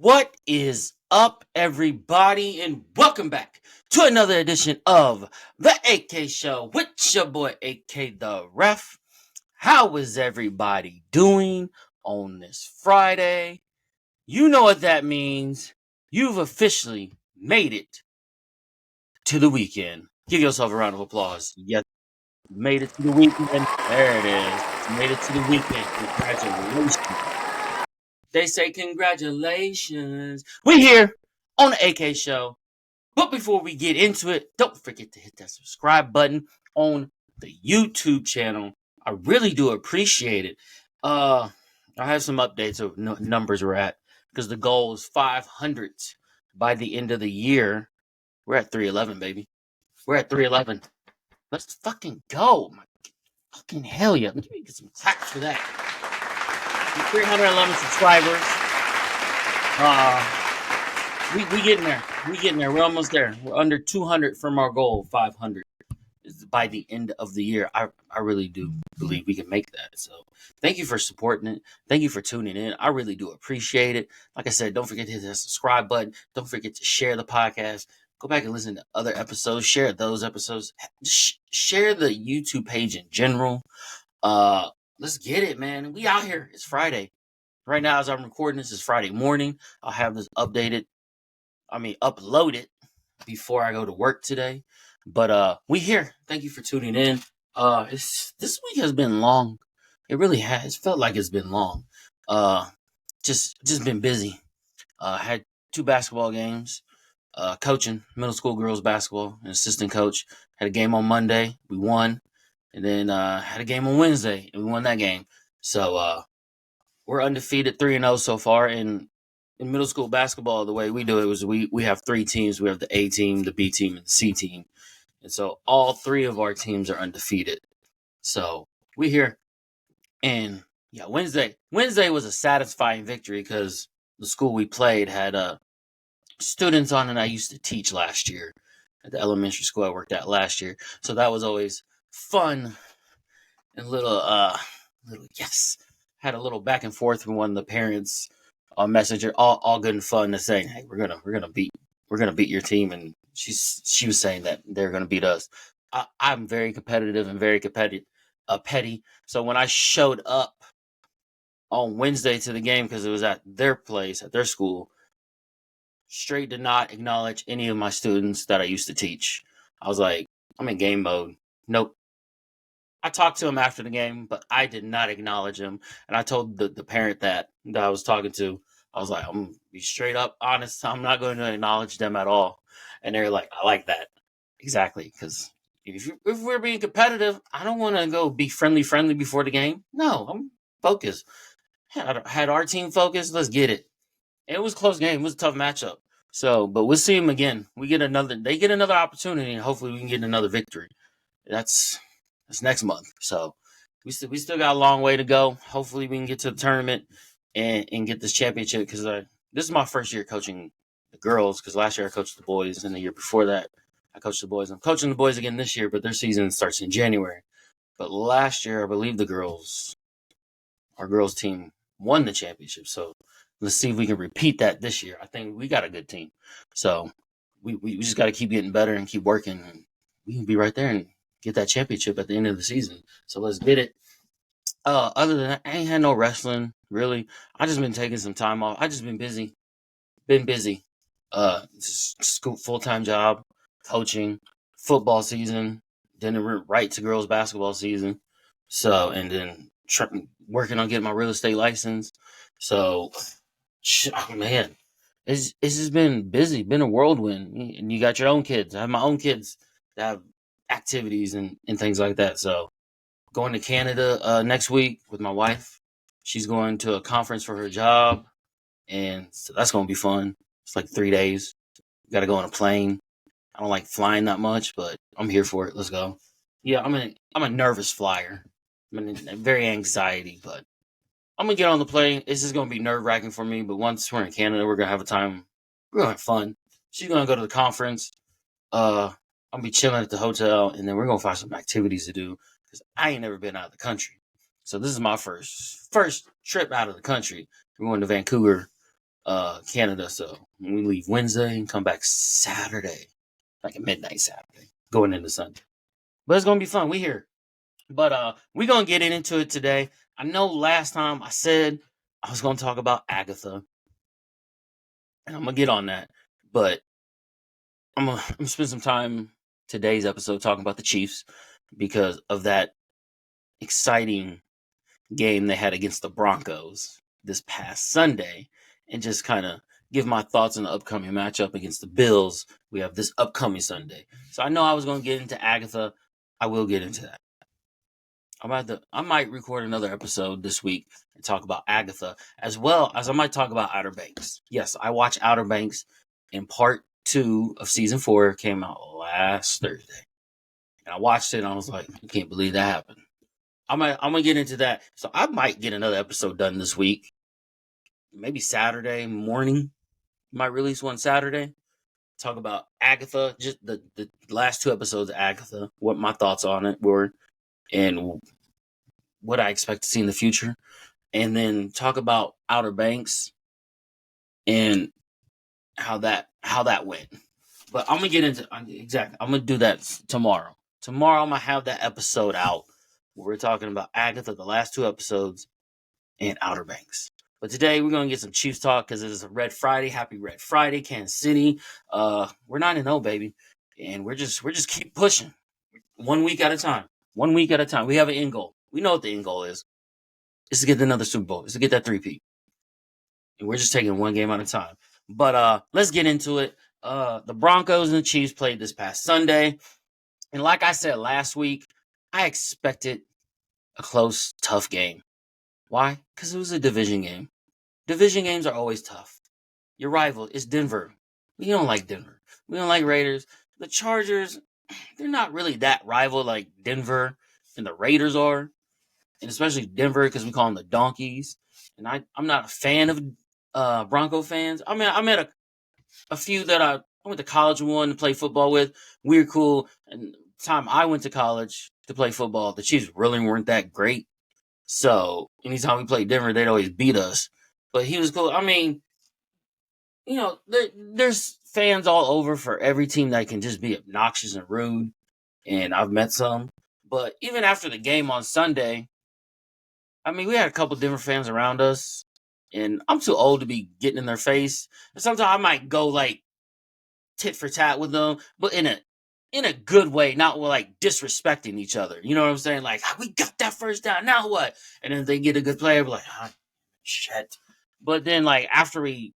What is up, everybody, and welcome back to another edition of the AK Show with your boy AK the Ref. How is everybody doing on this Friday? You know what that means. You've officially made it to the weekend. Give yourself a round of applause. Yes, you made it to the weekend. There it is. You made it to the weekend. Congratulations. They say congratulations. We're here on the AK Show. But before we get into it, don't forget to hit that subscribe button on the YouTube channel. I really do appreciate it. I have some updates of numbers we're at because the goal is 500 by the end of the year. We're at 311, baby. We're at 311. Let's fucking go. My fucking hell yeah. Let me get some claps for that. 311 subscribers. We getting there. We getting there. We're almost there. We're under 200 from our goal, 500 by the end of the year. I really do believe we can make that. So thank you for supporting it. Thank you for tuning in. I really do appreciate it. Like I said, don't forget to hit that subscribe button. Don't forget to share the podcast. Go back and listen to other episodes. Share those episodes. Share the YouTube page in general. Let's get it, man. We out here. It's Friday. Right now, as I'm recording this, is Friday morning. I'll have this uploaded before I go to work today. But we here. Thank you for tuning in. This week has been long. It really has. It felt like it's been long. Just been busy. Had 2 basketball games. Coaching middle school girls basketball, an assistant coach. Had a game on Monday. We won. And then had a game on Wednesday, and we won that game. So we're undefeated, 3-0 so far. And in middle school basketball, the way we do it was we have 3 teams. We have the A team, the B team, and the C team. And so all 3 of our teams are undefeated. So we here. And yeah, Wednesday was a satisfying victory because the school we played had students on it I used to teach last year at the elementary school I worked at last year. So that was always fun and little yes. Had a little back and forth with one of the parents on Messenger, all good and fun, to saying, "Hey, we're gonna beat your team," and she was saying that they're gonna beat us. I'm very competitive and very petty. So when I showed up on Wednesday to the game because it was at their place, at their school, straight did not acknowledge any of my students that I used to teach. I was like, I'm in game mode. Nope. I talked to him after the game, but I did not acknowledge him. And I told the parent that I was talking to, I was like, I'm going to be straight up honest. I'm not going to acknowledge them at all. And they're like, I like that. Exactly. Because if we're being competitive, I don't want to go be friendly before the game. No, I'm focused. Had our team focused. Let's get it. And it was a close game. It was a tough matchup. So, but we'll see them again. They get another opportunity, and hopefully we can get another victory. That's next month. So we still got a long way to go. Hopefully we can get to the tournament and get this championship, because this is my first year coaching the girls, because last year I coached the boys, and the year before that I coached the boys. I'm coaching the boys again this year, but their season starts in January. But last year I believe our girls team won the championship. So let's see if we can repeat that this year. I think we got a good team. So we just got to keep getting better and keep working, and we can be right there and get that championship at the end of the season. So let's get it. Other than that, I ain't had no wrestling, really. I just been taking some time off. I just been busy. School, full-time job, coaching, football season, then it went right to girls basketball season. So, and then working on getting my real estate license. So, man, it's just been busy, been a whirlwind. And you got your own kids. I have my own kids that have activities and things like that. So going to Canada next week with my wife. She's going to a conference for her job, and so that's going to be fun. It's like 3 days. Got to go on a plane. I don't like flying that much, but I'm here for it. Let's go. Yeah, I'm a nervous flyer. I'm very anxiety, but I'm gonna get on the plane. It's just gonna be nerve wracking for me. But once we're in Canada, we're gonna have a time. We're gonna have fun. She's gonna go to the conference. I'm gonna be chilling at the hotel, and then we're gonna find some activities to do, because I ain't never been out of the country. So this is my first trip out of the country. We're going to Vancouver Canada. So we leave Wednesday and come back Saturday, like at midnight Saturday, going into Sunday. But it's gonna be fun. We here. But we're gonna get into it today. I know last time I said I was gonna talk about Agatha, and I'm gonna get on that. But I'm gonna spend some time today's episode talking about the Chiefs because of that exciting game they had against the Broncos this past Sunday, and just kind of give my thoughts on the upcoming matchup against the Bills we have this upcoming Sunday. So I know I was going to get into Agatha. I will get into that. I might record another episode this week and talk about Agatha, as well as I might talk about Outer Banks. Yes, I watched Outer Banks, in part 2 of season 4 came out last Thursday. And I watched it and I was like, I can't believe that happened. I'm gonna get into that. So I might get another episode done this week. Maybe Saturday morning. Might release one Saturday. Talk about Agatha, just the last 2 episodes of Agatha, what my thoughts on it were, and what I expect to see in the future. And then talk about Outer Banks and how that went. But I'm gonna get into exactly. I'm gonna do that tomorrow. Tomorrow I'm gonna have that episode out where we're talking about Agatha, the last 2 episodes, and Outer Banks. But today we're gonna get some Chiefs talk because it is a Red Friday. Happy Red Friday, Kansas City. We're 9-0, baby, and we're just keep pushing, 1 week at a time. 1 week at a time. We have an end goal. We know what the end goal is. It's to get another Super Bowl. It's to get that 3-peat. And we're just taking one game at a time. But let's get into it. The Broncos and the Chiefs played this past Sunday. And like I said last week, I expected a close, tough game. Why? Because it was a division game. Division games are always tough. Your rival is Denver. We don't like Denver. We don't like Raiders. The Chargers, they're not really that rival like Denver and the Raiders are. And especially Denver because we call them the Donkeys. And I'm not a fan of Bronco fans. I mean, I met a few that I went to college with one to play football with. We're cool. And the time I went to college to play football, the Chiefs really weren't that great. So anytime we played Denver, they'd always beat us. But he was cool. I mean, you know, there's fans all over for every team that can just be obnoxious and rude. And I've met some. But even after the game on Sunday, I mean, we had a couple Denver fans around us. And I'm too old to be getting in their face. And sometimes I might go like tit for tat with them, but in a good way, not like disrespecting each other. You know what I'm saying? Like, we got that first down, now what? And then they get a good play, I'll be like, shit. But then like after the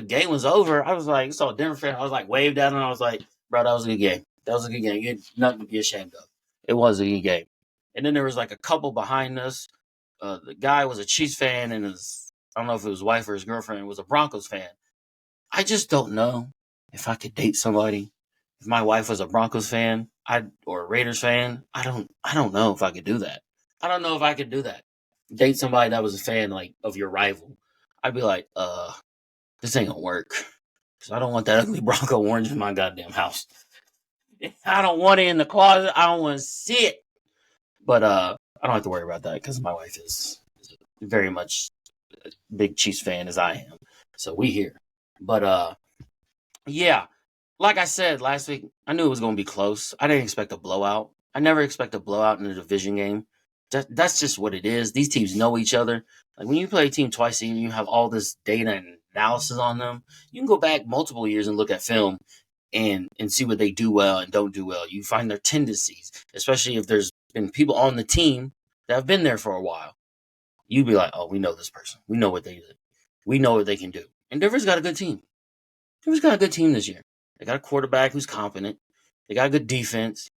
game was over, I was like, saw a Denver fan, I was like waved at him, I was like, bro, that was a good game. That was a good game. You had nothing to be ashamed of. It was a good game. And then there was like a couple behind us. The guy was a Chiefs fan and I don't know if it was his wife or his girlfriend was a Broncos fan. I just don't know if I could date somebody. If my wife was a Broncos fan, or a Raiders fan, I don't know if I could do that. I don't know if I could do that. Date somebody that was a fan like of your rival. I'd be like, this ain't gonna work. Cause I don't want that ugly Bronco orange in my goddamn house. I don't want it in the closet. I don't want to see it. But I don't have to worry about that because my wife is very much a big Chiefs fan as I am. So we here. But yeah, like I said last week, I knew it was going to be close. I didn't expect a blowout. I never expect a blowout in a division game. That's just what it is. These teams know each other. Like when you play a team twice a year, you have all this data and analysis on them. You can go back multiple years and look at film and see what they do well and don't do well. You find their tendencies, especially if there's been people on the team that have been there for a while. You'd be like, oh, we know this person. We know what they do. We know what they can do. And Denver's got a good team. Denver's got a good team this year. They got a quarterback who's competent. They got a good defense.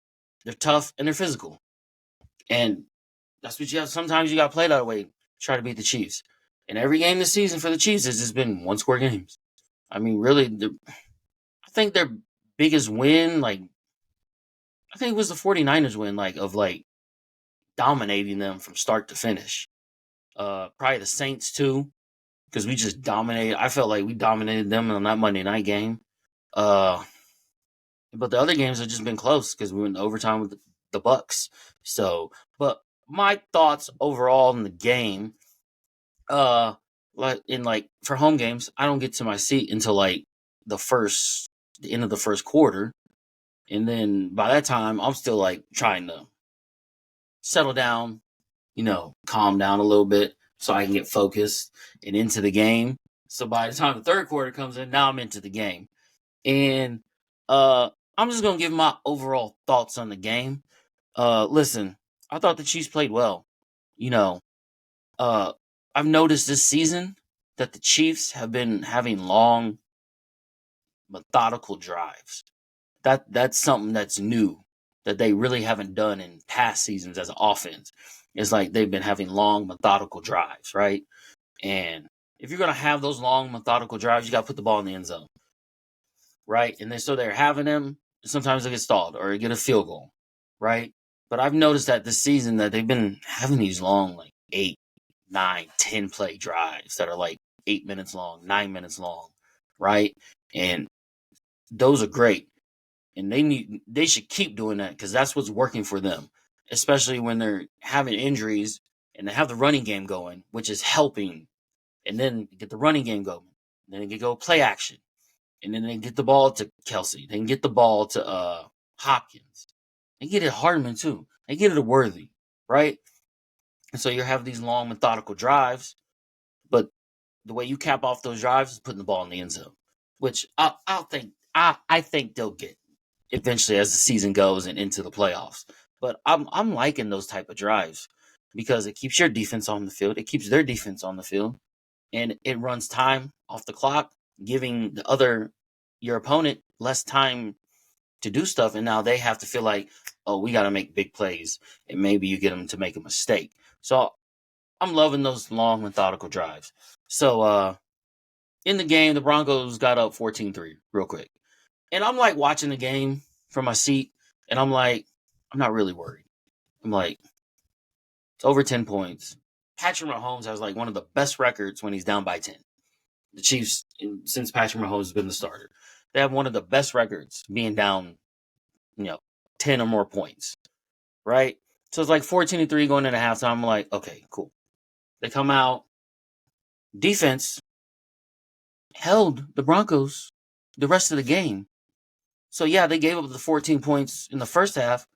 They're tough and they're physical. And that's what you have. Sometimes you got to play that way. Try to beat the Chiefs. And every game this season for the Chiefs has just been one-score games. I mean, really, I think their biggest win, I think it was the 49ers win, of dominating them from start to finish. Probably the Saints, too, because we just dominated. I felt like we dominated them on that Monday night game. But the other games have just been close because we went to overtime with the Bucks. So, but my thoughts overall in the game, like for home games, I don't get to my seat until like the end of the first quarter, and then by that time, I'm still like trying to settle down, calm down a little bit so I can get focused and into the game. So by the time the third quarter comes in, now I'm into the game. And I'm just gonna give my overall thoughts on the game. Listen, I thought the Chiefs played well. You know, uh, I've noticed this season that the Chiefs have been having long, methodical drives. That's something that's new that they really haven't done in past seasons as an offense. It's like they've been having long, methodical drives, right? And if you're gonna have those long, methodical drives, you gotta put the ball in the end zone, right? And then so they're having them. Sometimes they get stalled or get a field goal, right? But I've noticed that this season that they've been having these long, like 8, 9, 10 play drives that are like 8 minutes long, 9 minutes long, right? And those are great. And they should keep doing that because that's what's working for them, especially when they're having injuries and they have the running game going, which is helping. And then get the running game going. And then they can go play action. And then they get the ball to Kelsey. They can get the ball to Hopkins. They get it Hardman too. They get it to Worthy, right? And so you have these long, methodical drives, but the way you cap off those drives is putting the ball in the end zone, which I think they'll get eventually as the season goes and into the playoffs. But I'm liking those type of drives because it keeps your defense on the field. It keeps their defense on the field, and it runs time off the clock, giving your opponent less time to do stuff, and now they have to feel like, oh, we got to make big plays, and maybe you get them to make a mistake. So I'm loving those long, methodical drives. So in the game, the Broncos got up 14-3 real quick. And I'm like watching the game from my seat, and I'm like, I'm not really worried. I'm like, it's over 10 points. Patrick Mahomes has like one of the best records when he's down by 10. The Chiefs, since Patrick Mahomes has been the starter, they have one of the best records being down, 10 or more points, right? So it's like 14-3 going into halftime. I'm like, okay, cool. They come out. Defense held the Broncos the rest of the game. So yeah, they gave up the 14 points in the first half.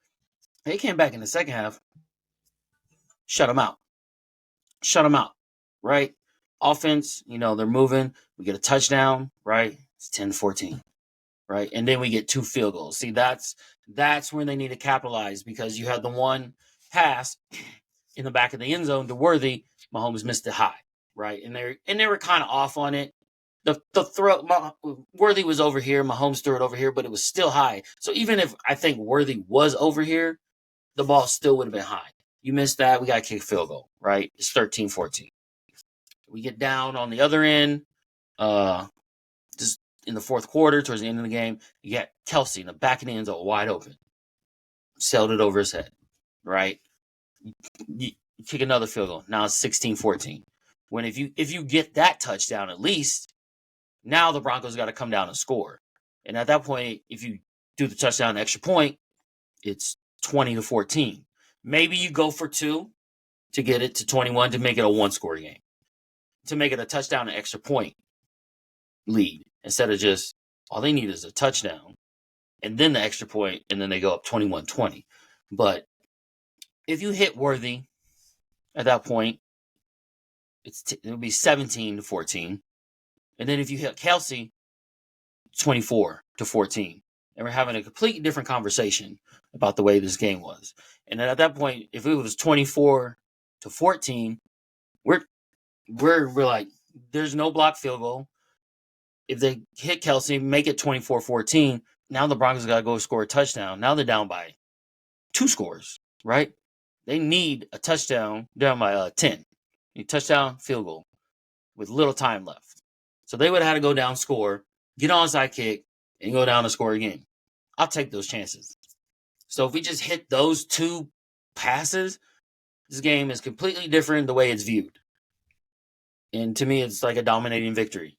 They came back in the second half. Shut them out. Right? Offense, they're moving. We get a touchdown, right? It's 10-14, right? And then we get 2 field goals. See, that's when they need to capitalize because you had the one pass in the back of the end zone to Worthy. Mahomes missed it high, right? And they were kind of off on it. The throw, Worthy was over here. Mahomes threw it over here, but it was still high. So even if I think Worthy was over here, the ball still would have been high. You missed that. We got to kick a field goal, right? It's 13-14. We get down on the other end. Just in the fourth quarter, towards the end of the game, you got Kelsey in the back of the end zone wide open. Sailed it over his head, right? You kick another field goal. Now it's 16-14. When if you get that touchdown at least, now the Broncos got to come down and score. And at that point, if you do the touchdown extra point, it's 20-14. Maybe you go for 2 to get it to 21 to make it a 1-score game. To make it a touchdown and extra point lead. Instead of just, all they need is a touchdown and then the extra point, and then they go up 21-20. But if you hit Worthy at that point, it'll be 17-14. And then if you hit Kelsey, 24-14. And we're having a completely different conversation about the way this game was. And then at that point, if it was 24-14, we're like, there's no block field goal. If they hit Kelsey, make it 24-14, now the Broncos got to go score a touchdown. Now they're down by 2 scores, right? They need a touchdown down by 10. A touchdown, field goal with little time left. So they would have had to go down, score, get an onside kick, and go down and score again. I'll take those chances. So if we just hit those 2 passes, this game is completely different the way it's viewed. And to me, it's like a dominating victory.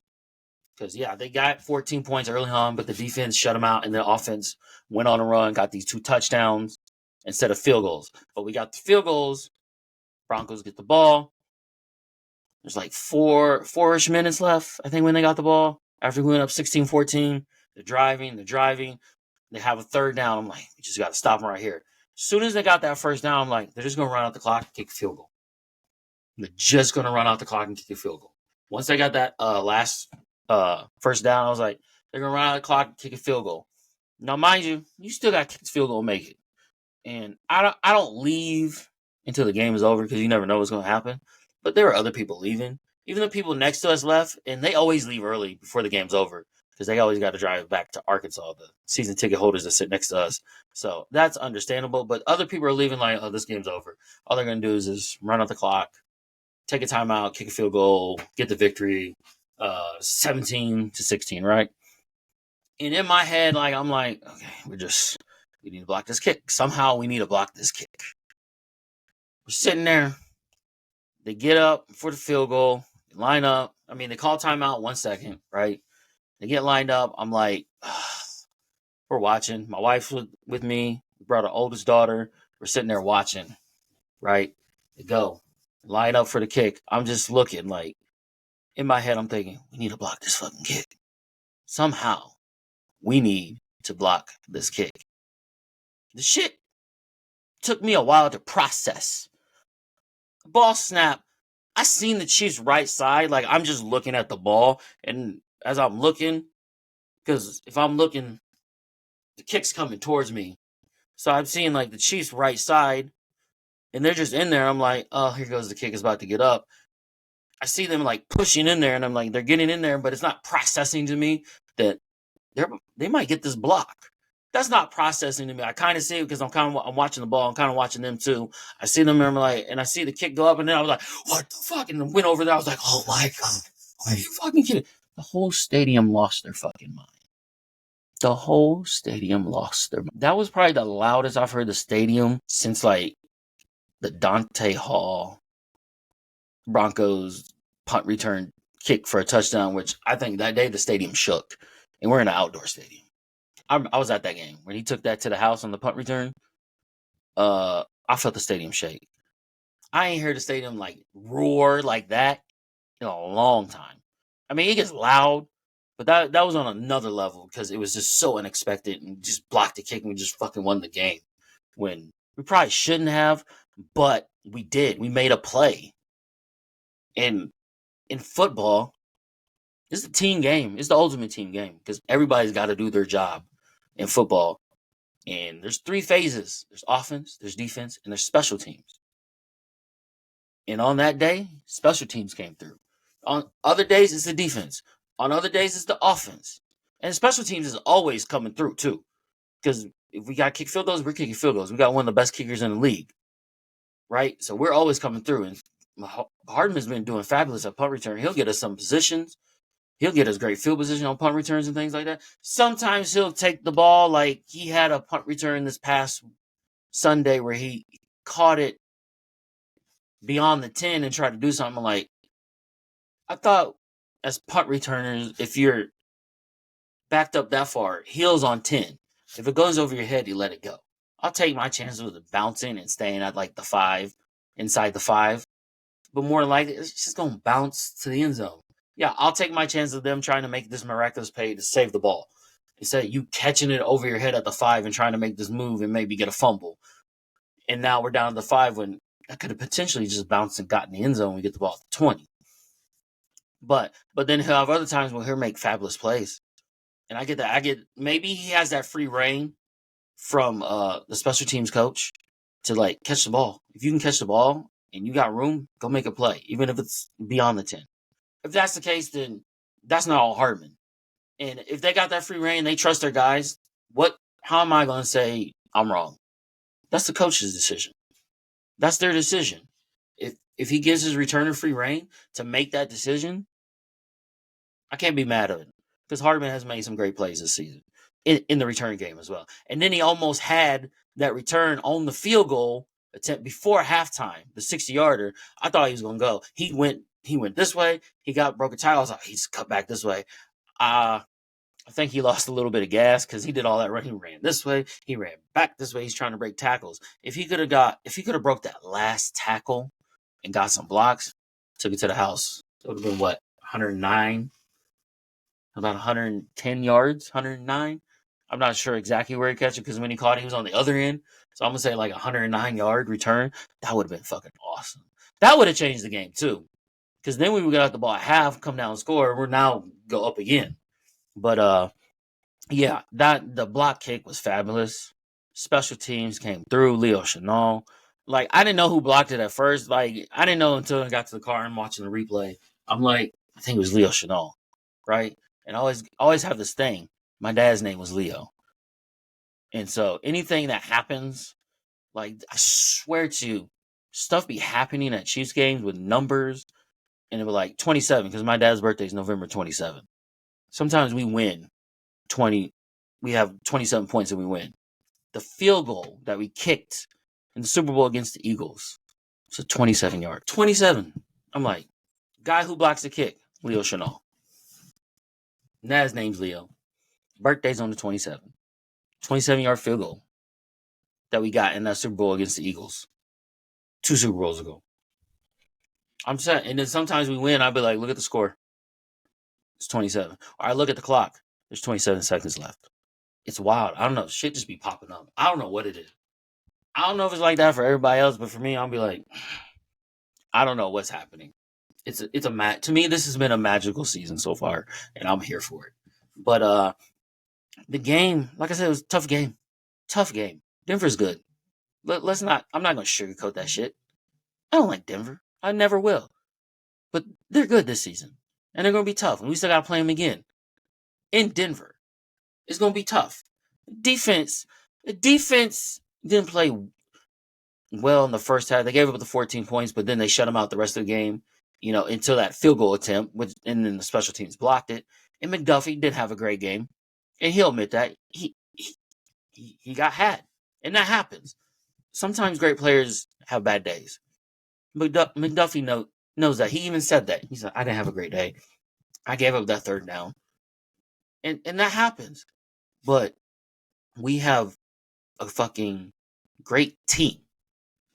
Because, yeah, they got 14 points early on, but the defense shut them out, and the offense went on a run, got these 2 touchdowns instead of field goals. But we got the field goals. Broncos get the ball. There's like four-ish minutes left, I think, when they got the ball. After we went up 16-14, they're driving. They have a third down. I'm like, we just got to stop them right here. As soon as they got that first down, I'm like, they're just going to run out the clock and kick a field goal. They're just going to run out the clock and kick a field goal. Once they got that last first down, I was like, they're going to run out the clock and kick a field goal. Now, mind you, you still got to kick the field goal and make it. And I don't leave until the game is over because you never know what's going to happen. But there were other people leaving. Even the people next to us left, and they always leave early before the game's over because they always got to drive back to Arkansas, the season ticket holders that sit next to us. So that's understandable. But other people are leaving like, oh, this game's over. All they're going to do is just run out the clock, take a timeout, kick a field goal, get the victory, 17-16, right? And in my head, like I'm like, okay, we need to block this kick. Somehow we need to block this kick. We're sitting there. They get up for the field goal, line up. I mean, they call timeout 1 second, right? They get lined up. I'm like, we're watching. My wife's with me. We brought our oldest daughter. We're sitting there watching, right? They go, line up for the kick. I'm just looking like, in my head, I'm thinking, we need to block this fucking kick. Somehow, we need to block this kick. The shit took me a while to process. Ball snap. I seen the Chiefs' right side. Like, I'm just looking at the ball. And as I'm looking, because if I'm looking, the kick's coming towards me. So I'm seeing, like, the Chiefs' right side. And they're just in there. I'm like, oh, here goes the kick. It's about to get up. I see them, like, pushing in there. And I'm like, they're getting in there. But it's not processing to me that they might get this block. That's not processing to me. I kind of see it because I'm watching the ball. I'm kind of watching them too. I see them and I'm like, and I see the kick go up, and then I was like, what the fuck? And I went over there. I was like, oh my God, are you fucking kidding? The whole stadium lost their fucking mind. The whole stadium lost their mind. That was probably the loudest I've heard the stadium since like the Dante Hall Broncos punt return kick for a touchdown, which I think that day the stadium shook, and we're in an outdoor stadium. I was at that game when he took that to the house on the punt return. I felt the stadium shake. I ain't heard the stadium like roar like that in a long time. I mean, it gets loud, but that was on another level because it was just so unexpected and just blocked the kick and we just fucking won the game when we probably shouldn't have, but we did. We made a play. And in football, it's a team game. It's the ultimate team game because everybody's got to do their job in football. And there's 3 phases. There's offense, there's defense, and there's special teams. And on that day, special teams came through. On other days, it's the defense. On other days, it's the offense. And special teams is always coming through, too. Because if we got to kick field goals, we're kicking field goals. We got one of the best kickers in the league. Right? So we're always coming through. And Hardman's been doing fabulous at punt return. He'll get us some positions. He'll get us great field position on punt returns and things like that. Sometimes he'll take the ball like he had a punt return this past Sunday where he caught it beyond the 10 and tried to do something like, I thought as punt returners, if you're backed up that far, heels on 10. If it goes over your head, you let it go. I'll take my chances with it bouncing and staying at like the 5, inside the 5. But more likely, it's just going to bounce to the end zone. Yeah, I'll take my chance of them trying to make this miraculous play to save the ball. Instead of you catching it over your head at the 5 and trying to make this move and maybe get a fumble. And now we're down to the 5 when I could have potentially just bounced and gotten the end zone when we get the ball at the 20. But then he'll have other times when he'll make fabulous plays. And I get that. Maybe he has that free reign from the special teams coach to like catch the ball. If you can catch the ball and you got room, go make a play, even if it's beyond the 10. If that's the case, then that's not all Hardman. And if they got that free reign, they trust their guys, how am I going to say I'm wrong? That's the coach's decision. That's their decision. If he gives his returner free reign to make that decision, I can't be mad at him because Hardman has made some great plays this season in the return game as well. And then he almost had that return on the field goal attempt before halftime, the 60-yarder. I thought he was going to go. He went this way. He broke a tackle. I was like, he's cut back this way. I think he lost a little bit of gas because he did all that running. He ran this way. He ran back this way. He's trying to break tackles. If he could have broke that last tackle and got some blocks, Took it to the house. It would have been what, 109, about 110 yards, 109. I'm not sure exactly where he catch it because when he caught it, he was on the other end. So I'm gonna say like 109-yard return. That would have been fucking awesome. That would have changed the game too. Because then we would get out the ball at half, come down and score. We're now go up again. But yeah, that the block kick was fabulous. Special teams came through. Leo Chenal. Like, I didn't know who blocked it at first. Like, I didn't know until I got to the car and watching the replay. I'm like, I think it was Leo Chenal, right? And I always have this thing. My dad's name was Leo. And so anything that happens, like, I swear to you, stuff be happening at Chiefs games with numbers, and it was like 27, because my dad's birthday is November 27th. Sometimes we win 20, we have 27 points and we win. The field goal that we kicked in the Super Bowl against the Eagles, it's a 27-yard. 27. I'm like, guy who blocks the kick, Leo Chenal. Now his name's Leo. Birthday's on the 27th. 27-yard field goal that we got in that Super Bowl against the Eagles 2 Super Bowls ago. I'm set. And then sometimes we win, I'll be like, look at the score. It's 27. Or I look at the clock. There's 27 seconds left. It's wild. I don't know. Shit just be popping up. I don't know what it is. I don't know if it's like that for everybody else, but for me, I'll be like, I don't know what's happening. To me, this has been a magical season so far, and I'm here for it. But the game, like I said, it was a tough game. Tough game. Denver's good. I'm not going to sugarcoat that shit. I don't like Denver. I never will. But they're good this season. And they're going to be tough. And we still got to play them again. In Denver. It's going to be tough. Defense didn't play well in the first half. They gave up the 14 points, but then they shut them out the rest of the game, until that field goal attempt, and then the special teams blocked it. And McDuffie did have a great game. And he'll admit that. He got had. And that happens. Sometimes great players have bad days. McDuffie knows that. He even said that. He said, I didn't have a great day. I gave up that third down. And that happens. But we have a fucking great team.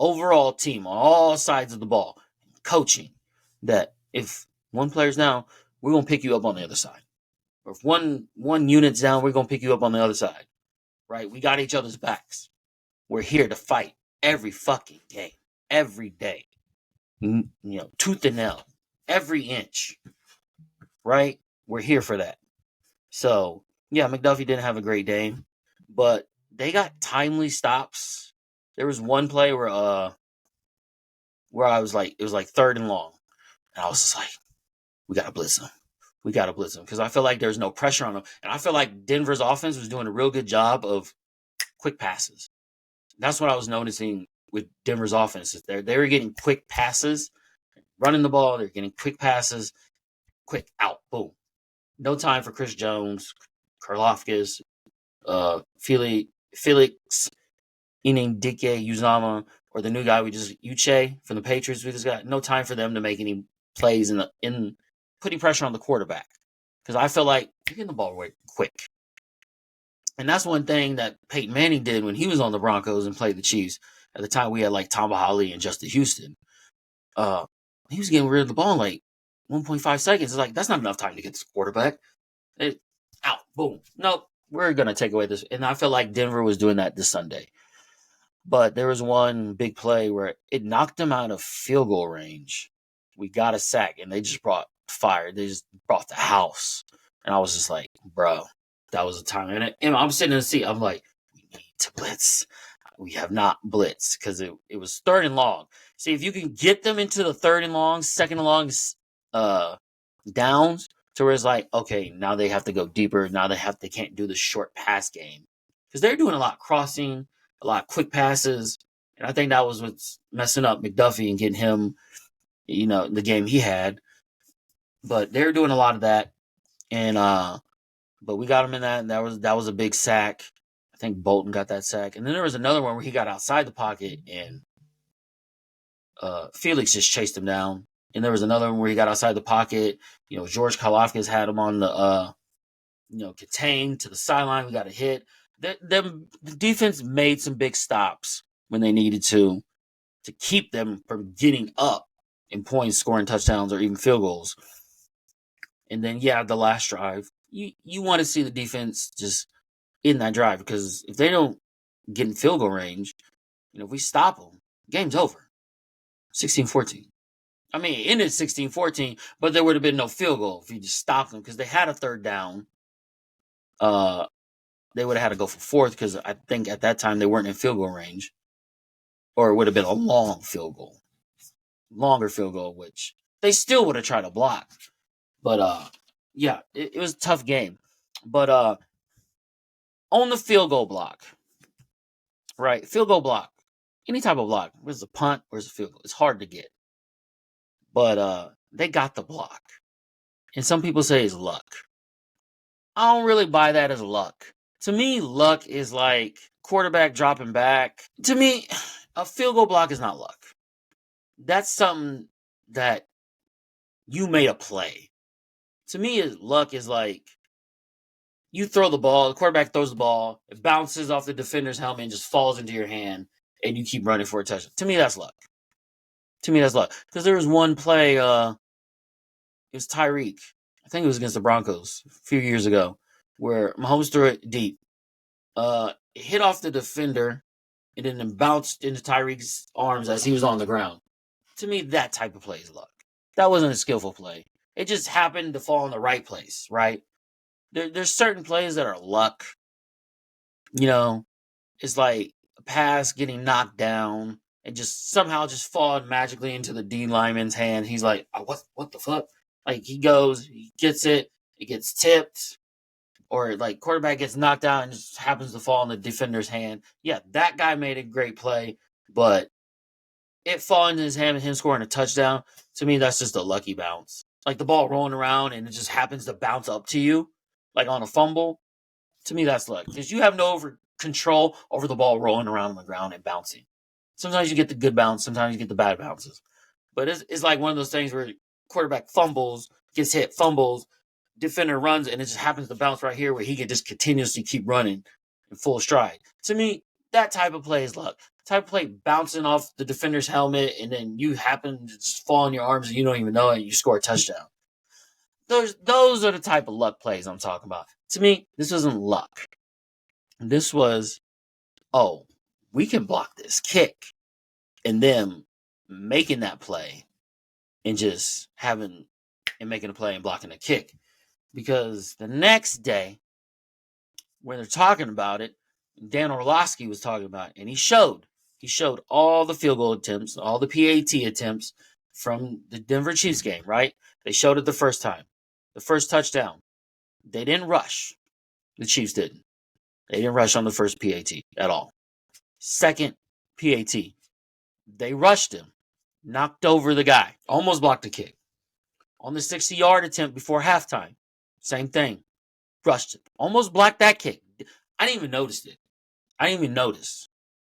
Overall team on all sides of the ball. Coaching. That if one player's down, we're going to pick you up on the other side. Or if one unit's down, we're going to pick you up on the other side. Right? We got each other's backs. We're here to fight every fucking game. Every day. Tooth and nail. Every inch. Right? We're here for that. So, yeah, McDuffie didn't have a great day. But they got timely stops. There was one play where I was like, it was like 3rd and long. And I was just like, we got to blitz him. We got to blitz him. Because I feel like there's no pressure on him. And I feel like Denver's offense was doing a real good job of quick passes. That's what I was noticing with Denver's offense. They were getting quick passes, running the ball. They're getting quick passes, quick out, boom. No time for Chris Jones, Karlaftis, Felix, Inendike, Uzama, or the new guy Uche from the Patriots. We just got no time for them to make any plays in putting pressure on the quarterback. Because I feel like you're getting the ball away quick. And that's one thing that Peyton Manning did when he was on the Broncos and played the Chiefs. At the time, we had like Tom Holly and Justin Houston. He was getting rid of the ball in like 1.5 seconds. It's like, that's not enough time to get this quarterback. Out, boom. Nope, we're going to take away this. And I feel like Denver was doing that this Sunday. But there was one big play where it knocked them out of field goal range. We got a sack, and they just brought fire. They just brought the house. And I was just like, bro, that was a time. And I'm sitting in the seat. I'm like, we need to blitz. We have not blitzed because it was 3rd and long. See, if you can get them into the 3rd and long, 2nd and long downs to where it's like, okay, now they have to go deeper. Now they can't do the short pass game. Because they're doing a lot of crossing, a lot of quick passes. And I think that was what's messing up McDuffie and getting him, the game he had. But they're doing a lot of that. And but we got him in that, and that was a big sack. I think Bolton got that sack. And then there was another one where he got outside the pocket, and Felix just chased him down. And there was another one where he got outside the pocket. George Karlaftis had him on the, contained to the sideline. We got a hit. The defense made some big stops when they needed to keep them from getting up in points, scoring touchdowns, or even field goals. And then, the last drive, you want to see the defense just in that drive, because if they don't get in field goal range, if we stop them, game's over. 16-14. I mean, it ended 16-14, but there would have been no field goal if you just stopped them, because they had a third down. They would have had to go for fourth, because I think at that time they weren't in field goal range. Or it would have been a long field goal. Longer field goal, which they still would have tried to block. But, it was a tough game. But on the field goal block, right? Field goal block. Any type of block. Where's the punt? Where's the field goal? It's hard to get. But they got the block. And some people say it's luck. I don't really buy that as luck. To me, luck is like quarterback dropping back. To me, a field goal block is not luck. That's something that you made a play. To me, luck is like you throw the ball, the quarterback throws the ball, it bounces off the defender's helmet and just falls into your hand, and you keep running for a touchdown. To me, that's luck. Because there was one play, it was Tyreek. I think it was against the Broncos a few years ago, where Mahomes threw it deep. It hit off the defender, and then bounced into Tyreek's arms as he was on the ground. To me, that type of play is luck. That wasn't a skillful play. It just happened to fall in the right place, right? There's certain plays that are luck. It's like a pass getting knocked down and just somehow just falling magically into the D lineman's hand. He's like, oh, what the fuck? Like, he goes, he gets it gets tipped, or like quarterback gets knocked out and just happens to fall in the defender's hand. Yeah, that guy made a great play, but it falling in his hand and him scoring a touchdown, to me, that's just a lucky bounce. Like the ball rolling around and it just happens to bounce up to you, like on a fumble. To me, that's luck, because you have no control over the ball rolling around on the ground and bouncing. Sometimes you get the good bounce, sometimes you get the bad bounces. But it's like one of those things where quarterback fumbles, gets hit, fumbles, defender runs, and it just happens to bounce right here where he can just continuously keep running in full stride. To me, that type of play is luck. Type of play bouncing off the defender's helmet, and then you happen to just fall in your arms and you don't even know it, and you score a touchdown. Those are the type of luck plays I'm talking about. To me, this wasn't luck. This was, we can block this kick, and them making that play and just making a play and blocking a kick. Because the next day, when they're talking about it, Dan Orlovsky was talking about it, and he showed all the field goal attempts, all the PAT attempts from the Denver Chiefs game, right? They showed it the first time. The first touchdown. They didn't rush. The Chiefs didn't. They didn't rush on the first PAT at all. Second PAT. They rushed him. Knocked over the guy. Almost blocked the kick. On the 60-yard attempt before halftime. Same thing. Rushed it. Almost blocked that kick. I didn't even notice it. I didn't even notice.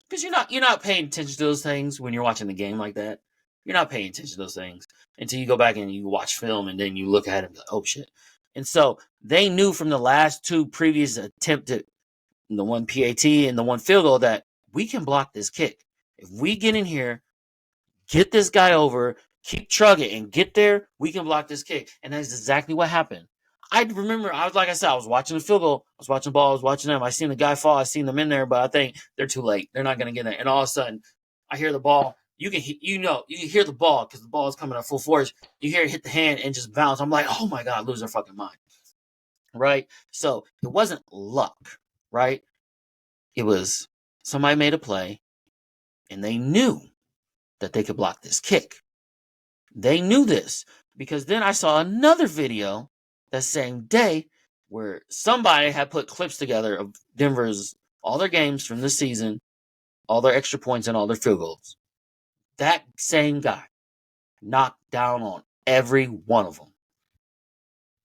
Because you're not paying attention to those things when you're watching the game like that. You're not paying attention to those things until you go back and you watch film, and then you look at it and be like, oh shit. And so they knew from the last two previous attempted, the one PAT and the one field goal, that we can block this kick. If we get in here, get this guy over, keep trucking, and get there, we can block this kick. And that's exactly what happened. I remember, I was watching the field goal, I was watching the ball, I was watching them. I seen the guy fall, I seen them in there, but I think they're too late. They're not going to get there. And all of a sudden, I hear the ball. You can hear the ball because the ball is coming at full force. You hear it hit the hand and just bounce. I'm like, oh my God, lose their fucking mind. Right? So it wasn't luck, right? It was somebody made a play and they knew that they could block this kick. They knew this because then I saw another video that same day where somebody had put clips together of Denver's, all their games from this season, all their extra points and all their field goals. That same guy knocked down on every one of them.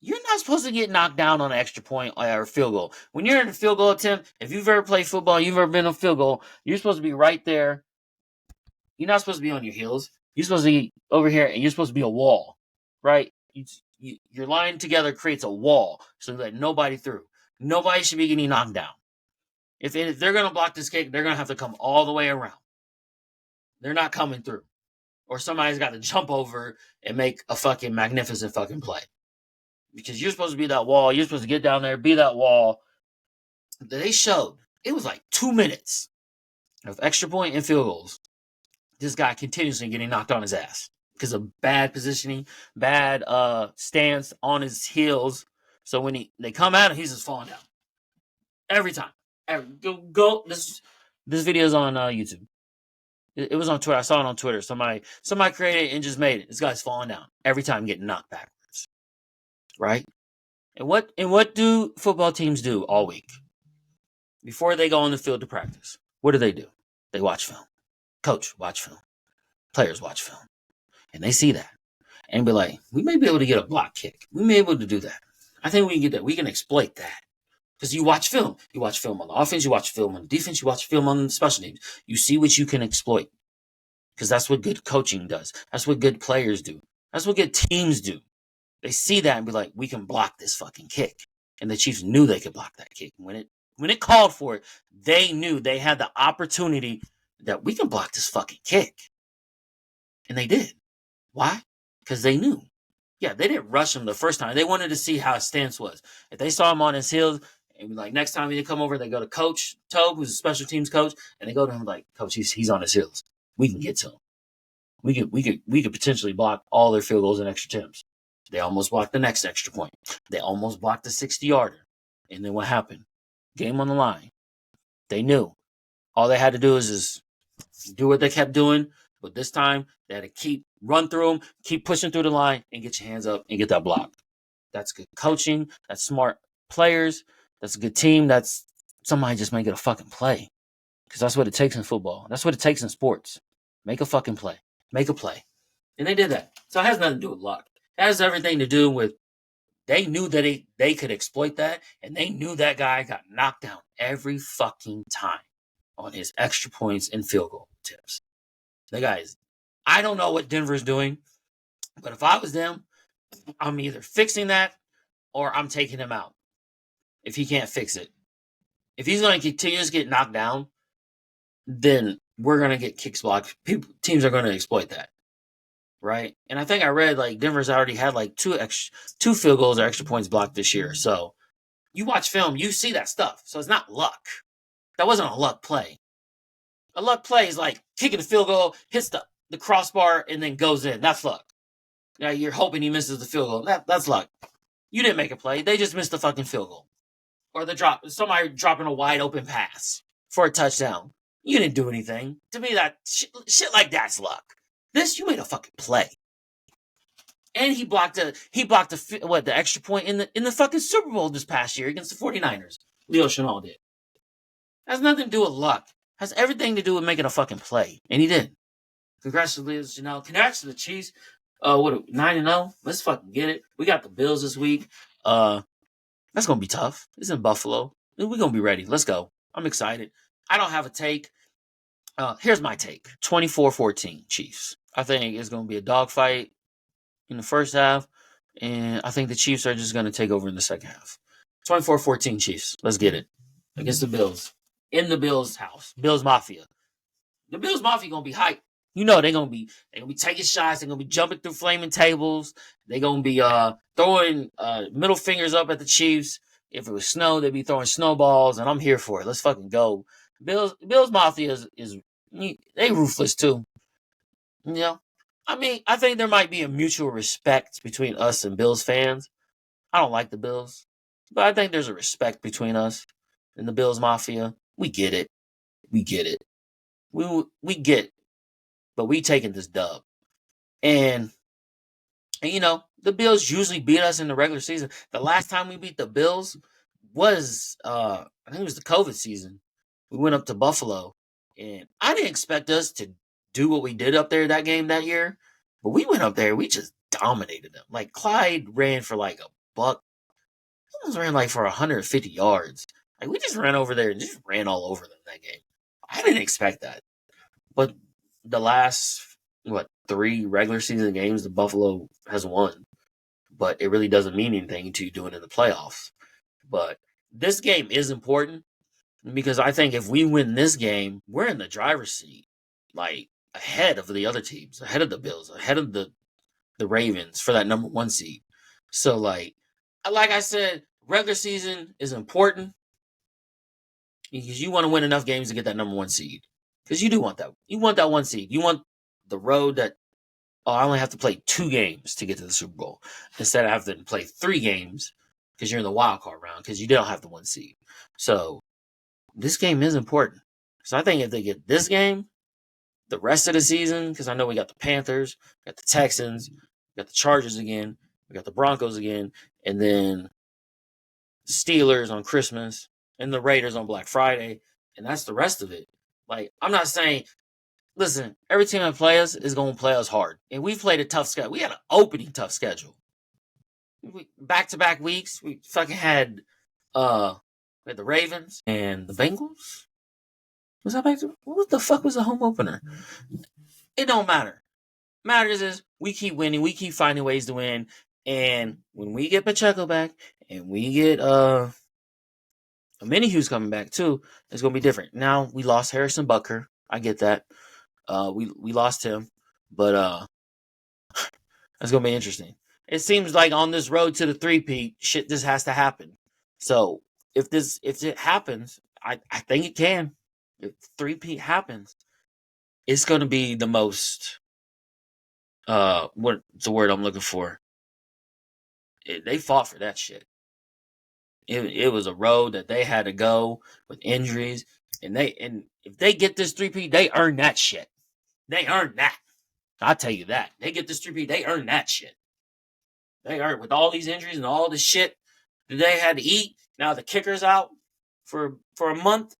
You're not supposed to get knocked down on an extra point or a field goal. When you're in a field goal attempt, if you've ever played football, you've ever been on a field goal, you're supposed to be right there. You're not supposed to be on your heels. You're supposed to be over here, and you're supposed to be a wall, right? Your line together creates a wall so that nobody through. Nobody should be getting knocked down. If they're going to block this kick, they're going to have to come all the way around. They're not coming through. or somebody's got to jump over and make a fucking magnificent fucking play. Because you're supposed to be that wall. You're supposed to get down there, be that wall. They showed it was like 2 minutes of extra point and field goals. This guy continuously getting knocked on his ass because of bad positioning, bad stance on his heels. So when they come at him, he's just falling down every time. Go. This video's on YouTube. It was on Twitter. I saw it on Twitter. Somebody created it and just made it. This guy's falling down every time, getting knocked backwards. Right? And what do football teams do all week before they go on the field to practice? What do? They watch film. Coach watch film. Players watch film, and they see that and be like, we may be able to get a block kick. We may be able to do that. I think we can get that. We can exploit that. Because you watch film. You watch film on the offense. You watch film on the defense. You watch film on the special teams. You see what you can exploit. Because that's what good coaching does. That's what good players do. That's what good teams do. They see that and be like, we can block this fucking kick. And the Chiefs knew they could block that kick. When it called for it, they knew they had the opportunity that we can block this fucking kick. And they did. Why? Because they knew. Yeah, they didn't rush him the first time. They wanted to see how his stance was. If they saw him on his heels, and be like, next time they come over, they go to Coach Tobe, who's a special teams coach, and they go to him like, Coach, he's on his heels. We can get to him. We could potentially block all their field goals and extra attempts. They almost blocked the next extra point. They almost blocked the 60-yarder. And then what happened? Game on the line. They knew. All they had to do is do what they kept doing. But this time, they had to run through them, keep pushing through the line, and get your hands up and get that block. That's good coaching. That's smart players. That's a good team. That's somebody just make it a fucking play. Because that's what it takes in football. That's what it takes in sports. Make a fucking play. Make a play. And they did that. So it has nothing to do with luck. It has everything to do with they knew that they could exploit that, and they knew that guy got knocked down every fucking time on his extra points and field goal attempts. The guys, I don't know what Denver's doing, but if I was them, I'm either fixing that or I'm taking him out if he can't fix it. If he's going to continue to get knocked down, then we're going to get kicks blocked. Teams are going to exploit that, right? And I think I read like Denver's already had like two field goals or extra points blocked this year. So you watch film, you see that stuff. So it's not luck. That wasn't a luck play. A luck play is like kicking the field goal, hits the crossbar, and then goes in. That's luck. Now you're hoping he misses the field goal. That's luck. You didn't make a play. They just missed the fucking field goal. Or somebody dropping a wide open pass for a touchdown. You didn't do anything. To me, that shit like that's luck. This, you made a fucking play. And he blocked the extra point in the fucking Super Bowl this past year against the 49ers. Leo Chenal did. Has nothing to do with luck. Has everything to do with making a fucking play. And he did. Congrats to Leo Chenal. Congrats to the Chiefs. 9-0? Let's fucking get it. We got the Bills this week. That's going to be tough. It's in Buffalo. We're going to be ready. Let's go. I'm excited. I don't have a take. Here's my take. 24-14 Chiefs. I think it's going to be a dogfight in the first half. And I think the Chiefs are just going to take over in the second half. 24-14 Chiefs. Let's get it. Against the Bills. In the Bills' house. Bills Mafia. The Bills Mafia going to be hyped. You know they're gonna be taking shots. They're gonna be jumping through flaming tables. They're gonna be throwing middle fingers up at the Chiefs. If it was snow, they'd be throwing snowballs, and I'm here for it. Let's fucking go. Bills Mafia is they ruthless too. You know, I mean, I think there might be a mutual respect between us and Bills fans. I don't like the Bills, but I think there's a respect between us and the Bills Mafia. We get it. We get it. We get. But we taking this dub. And you know, the Bills usually beat us in the regular season. The last time we beat the Bills was, I think it was the COVID season. We went up to Buffalo. And I didn't expect us to do what we did up there that game that year. But we went up there. We just dominated them. Like, Clyde ran for like a buck. He almost ran like for 150 yards. Like, we just ran over there and just ran all over them that game. I didn't expect that. But the last, 3 regular season games the Buffalo has won. But it really doesn't mean anything until you do it in the playoffs. But this game is important because I think if we win this game, we're in the driver's seat. Like, ahead of the other teams, ahead of the Bills, ahead of the Ravens for that number 1 seed. So like I said, regular season is important because you want to win enough games to get that number 1 seed. Because you do want that. You want that 1 seed. You want the road that I only have to play 2 games to get to the Super Bowl instead of having to play 3 games because you're in the wild card round because you don't have the 1 seed. So this game is important. So I think if they get this game, the rest of the season, because I know we got the Panthers, we got the Texans, we got the Chargers again, we got the Broncos again, and then Steelers on Christmas, and the Raiders on Black Friday, and that's the rest of it. Like, I'm not saying, listen, every team that plays us is going to play us hard, and we played a tough schedule. We had an opening tough schedule. Back-to-back weeks, we fucking had the Ravens and the Bengals. Was that back to what the fuck was the home opener? It don't matter. Matters is we keep winning, we keep finding ways to win, and when we get Pacheco back and we get Minihue's coming back too, it's gonna be different. Now we lost Harrison Butker. I get that. We lost him, but that's gonna be interesting. It seems like on this road to the 3-peat, shit just has to happen. So if it happens, I think it can. If 3-peat happens, it's gonna be the most what's the word I'm looking for? They fought for that shit. It was a road that they had to go with injuries, and if they get this 3-peat, they earn that shit. They earn that. I'll tell you that. They get this 3-peat, they earn that shit. They earn with all these injuries and all this shit that they had to eat. Now the kicker's out for a month,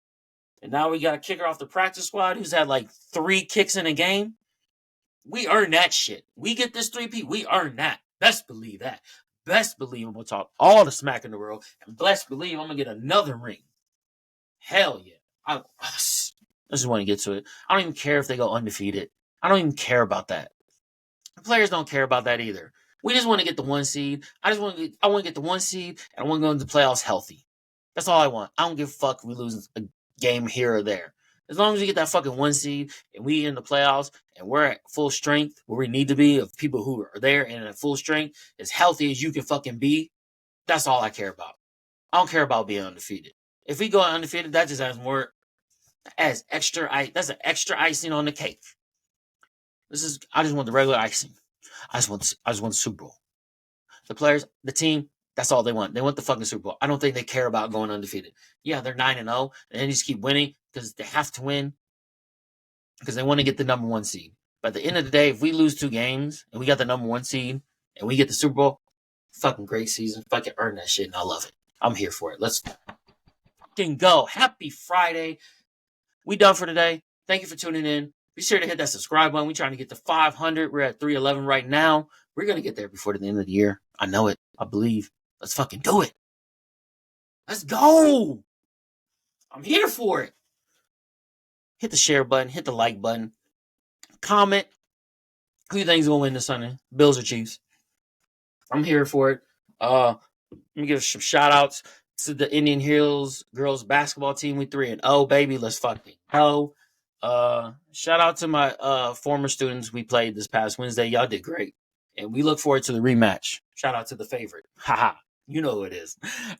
and now we got a kicker off the practice squad who's had like 3 kicks in a game. We earn that shit. We get this 3-peat, we earn that. Best believe that. Best believe I'm going to talk all the smack in the world. And best believe I'm going to get another ring. Hell yeah. I just want to get to it. I don't even care if they go undefeated. I don't even care about that. The players don't care about that either. We just want to get the 1 seed. I want to get the 1 seed, and I want to go into the playoffs healthy. That's all I want. I don't give a fuck if we lose a game here or there. As long as we get that fucking 1 seed and we in the playoffs and we're at full strength where we need to be of people who are there and at full strength, as healthy as you can fucking be, that's all I care about. I don't care about being undefeated. If we go undefeated, that just adds more as extra that's an extra icing on the cake. I just want the regular icing. I just want the Super Bowl. The players, the team, that's all they want. They want the fucking Super Bowl. I don't think they care about going undefeated. Yeah, they're 9-0, and they just keep winning because they have to win because they want to get the number 1 seed. But at the end of the day, if we lose 2 games and we got the number 1 seed and we get the Super Bowl, fucking great season. Fucking earn that shit, and I love it. I'm here for it. Let's fucking go. Happy Friday. We done for today. Thank you for tuning in. Be sure to hit that subscribe button. We're trying to get to 500. We're at 311 right now. We're going to get there before the end of the year. I know it. I believe. Let's fucking do it. Let's go. I'm here for it. Hit the share button. Hit the like button. Comment. Who you think is going to win this Sunday? Bills or Chiefs? I'm here for it. Let me give some shout outs to the Indian Hills girls basketball team. We 3-0, baby. Let's fucking go. Shout out to my former students we played this past Wednesday. Y'all did great. And we look forward to the rematch. Shout out to the favorite. Haha. You know who it is.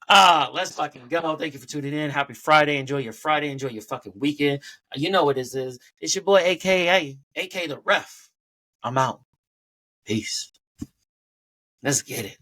Let's fucking go. Thank you for tuning in. Happy Friday. Enjoy your Friday. Enjoy your fucking weekend. You know what this is. It's your boy, AKA the Ref. I'm out. Peace. Let's get it.